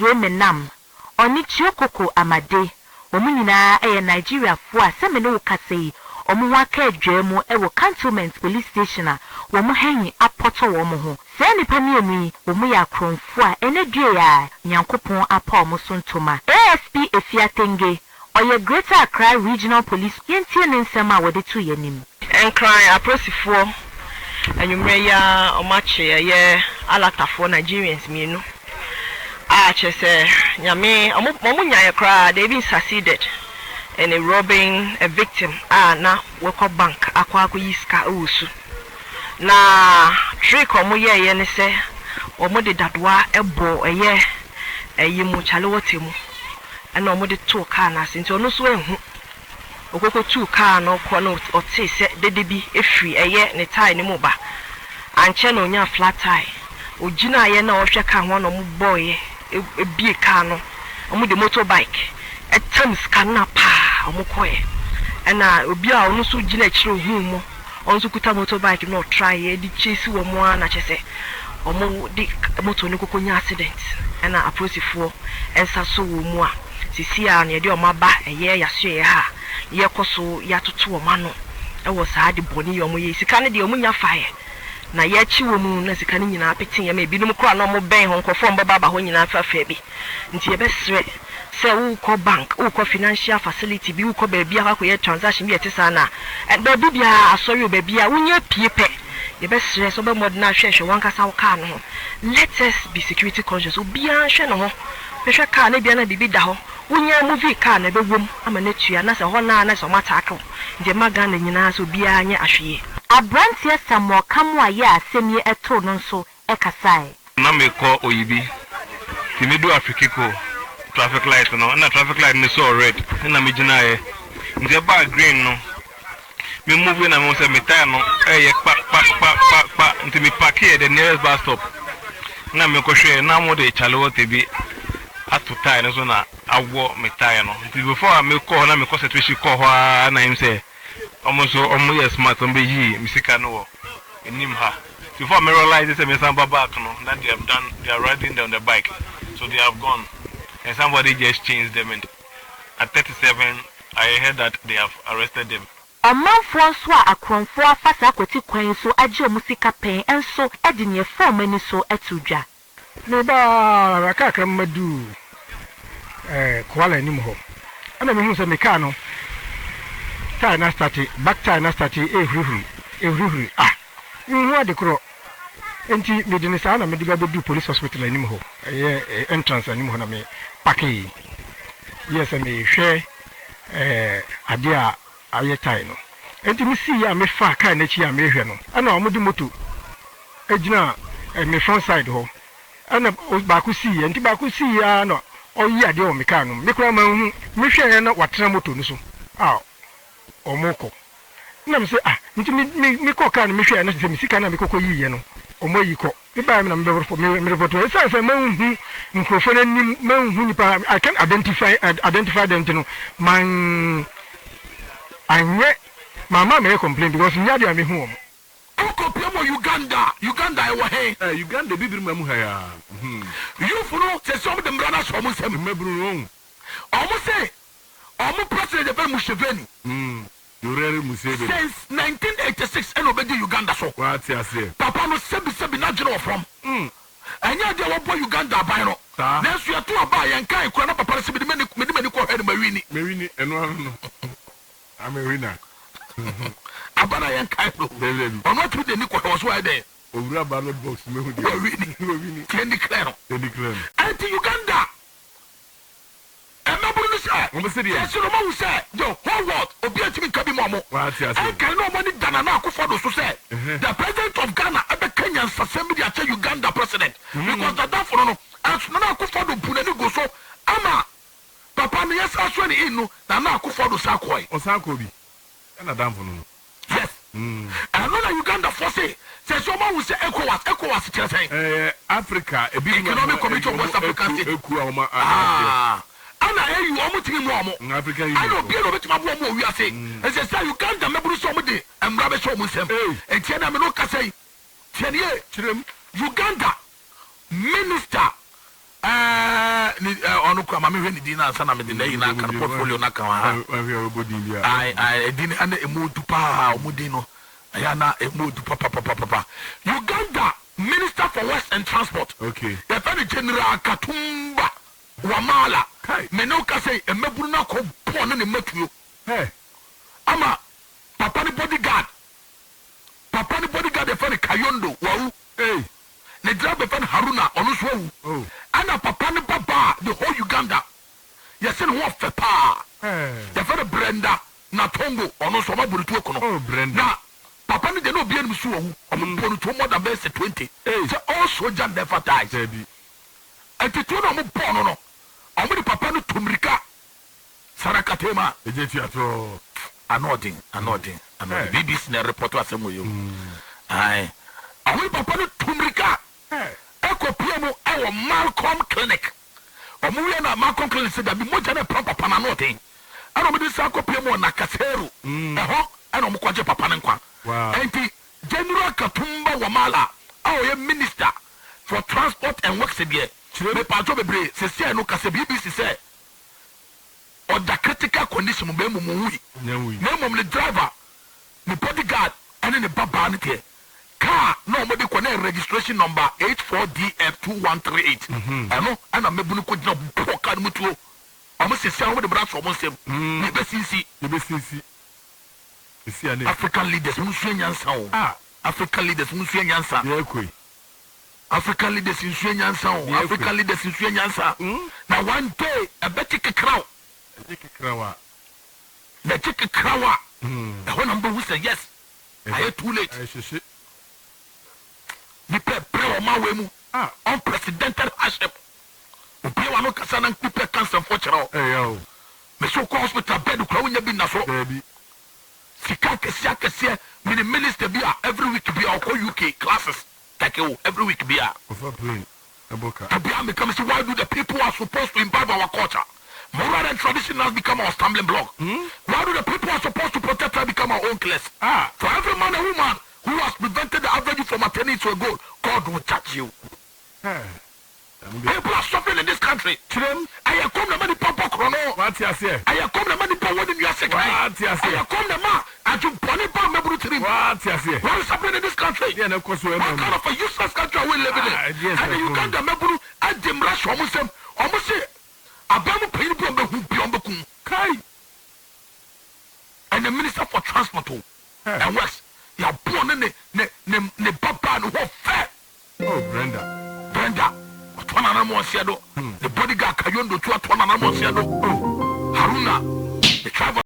Adwe Menam, Oni Chiokoko Amade, Omunina a Nigeria for Semino Kase, Omuwaka Jemo, Ewo Cantonment Police Station, Womuhang, Apoto Womo, Sani Pamiami, Omuya Kron for Enedria, Nyankopon Apo Musuntoma, DSP A Tenge, or your Greater Accra Regional Police, Yentian Sama with the 2 yenim. And cry a process and you may or match a alata for Nigerians, me no. Just say, Yame, Momunya cry, they've been succeeded in robbing a victim. Na work of bank, Aquaku Yiska Usu. Na trick or Moya Yenese, or Modi Dadwa, a bo, a year, a yimu chalotimu, and no Modi 2 canas into no swing. Okoko 2 car no kono or say de be a free a year and a tiny moba. And channel nya flat tire. Ujina ye na ohwe ka ho no boy e bie car no. Omo de motorbike. E tam scanner pa omo koye. Na obi a onu so gina kire hu mo. Onso kuta motorbike no try e di chase wo mo na chese. Omo di moto no kokonya accident. Na aposifo ensa so wo mu a. Sisi a na ye de omaba eye yaso ha. Ye koso ya tutu o mano e wo saa de boni yo mo ye sika ne de omunya fae na ye chi wo mu na sika ne nyina apete ye ma ebinom kro na mo ben ho nkofo mbaba ho nyina afafa bi nti ye besre se wo ko bank wo ko financial facility bi wo ko ba bia akwa ye transaction bi etisa na ba bibia asori obabia wonya piepe ye besre so ba mod na hwehwe wankasa wo ka no let us be security conscious obia hwe no ho hwehwe ka na bia na bibi da ho Unya movie car na be wom amanetua na se ho na so mataka nje maga na nyina so bia anye ahwe abrantie Samuel Kamu aye asemi eto no nso ekasai na me ko oyibi ti me do afrikiko traffic light no na traffic light ni so red na me gina ye nje ba green no me move na me say me tire no ye pa nti me park here the nearest bus stop na me ko hwe na mo de chalo tebi atu tire no so na awo me tire no before I me call na me cause situation call na him say almost yes smart on be yi misika no enim ha before me realize say me samba back no that they are riding down the bike so they have gone and somebody just changed them and at 37 I heard that they have arrested them Amanfo so akronfo afasa akwati kwan so age omusika pen enso ede ne form ani so atudwa ne ba rakakra madu kwala ni mo ana me hu se me ka no tire na start back tire na start ehruhuru hu ade kro enti me de ne sa na me de ba do police hospital ani mo entrance ani mo na me pake yes me hwe ade a aye tire no enti me si ya me fa ka na chi ya me hwe no ana o mo di moto ejina me front side ho ana ba ku si enti ba ku si ya no oyi ade o meka no me kura ma hu me hwe na watena moto no so omoko na me se nti me ko ka no me hwe na se me sika na me kokko yiye no omo yi ko e ba me na me report me report e say ma hu nkrofo na nim ma hu nipa I can identify them no man anye mama me complain because nya dia me hu omo Uganda e wa he Uganda bibiri mamu ha ya you follow say some of them brothers from some mebru almost say almost president of Museveni you really Museveni since 1986 and obedi Uganda so what you say papa no sebi na general from anya dia wo boy Uganda ban no na so ya to aba yan kai kura na papa sebi me ko head mawini eno no amewina abana yan kai no ono to de ni ko was why there Ovura ballot box me hu wini Tenge clear anti Uganda emaburu say mo se dia so no mo say the whole world obi atimi kabi mo what you say can no money dana na akufo so say the president of Ghana ebe Kenyan sasemi dia che Uganda president because that for no as no akufo do punani go so ama papa me yes aso ni inu na akufo do sakoi osakobi na damfo no yes I know that Uganda for say someone will say ECOWAS chese Africa Economic Committee of West Africa ana you omo timi mo omo Africa I know be no betima bo mo wi ase e say Uganda meburu so mo de emra be so mo nsem enti na me no ka say tiene chirem Uganda minister ni onu kwa mama hwe ni din na sana me de nayi na kan portfolio na kan ha ai din ana emudu pa omudi no aya na emudu papa Uganda Minister for West and Transport okay the very General Katumba Wamala me no ka say emeburu na ko pon ne matuo ama papa ni bodyguard the friend Kayondo wow ne driver friend Haruna onu so wu ana papa ni baba the whole Uganda yes no one fe pa the friend Brenda na Tongo onu so maburu tuo kono Brenda na papa ni de no bia ni so wu omo ponu to more than 20 so all soldier never dies etitu na mo ponu no omo di papa ni tumrika sarakatema ejeti ato anodin BBC na report asemo yo ai awu papa no tumrika ekopia mu ewo Malcolm Clinic omo wi na Malcolm Clinic se da bi moja na papa na anodin ana mo di sa kopia mu na Kaseru eho ana mo kwaje papa na nkwa enti General Katumba Wamala awo minister for transport and works there me pajo bebre se se no kase BBC se or the critical condition mo be mo wi na mo the driver the bodyguard and the baba nte car no mo de ko na registration number 84DF2138 eno ana mebunu ko dina bo car mu tuo o mo se se o mo de bra so mo nsem ni be sisi African leaders mu sua nyansa o African leaders mu sua nyansa African leaders in sua nyansa o African leaders in sua nyansa na one day a better crowd the chicken krawa the number who say yes I too late the pre ma we mu unprecedented hardship obi wa no kasa na people cancer for chero me so ko hospital bed kwa wonya bi na so sika kese me the minister bi every week bi ko UK classes like every week bi for plane aboka abi me come see why do the people who are supposed to imbibe our culture moral and tradition has become our stumbling block. Why do the people who are supposed to protect her become our own class? For every man and woman who has prevented the average from attaining to a goal, God will judge you. People are suffering in this country. I come the money papa chrono. What you say? I come the money papa when you are sick. What you say? I come the man and you pony pa mebu trim. What you say? What is happening in this country? Yeah, of course we what kind of a useless country are we living in? And you can't mebu and dem rush almost say Abamu pay the Kai and the Minister for Transport and West, you are born in the Papa and fair. Brenda, what one animal shadow, the bodyguard Kayondo to what one animal shadow. Haruna, the driver.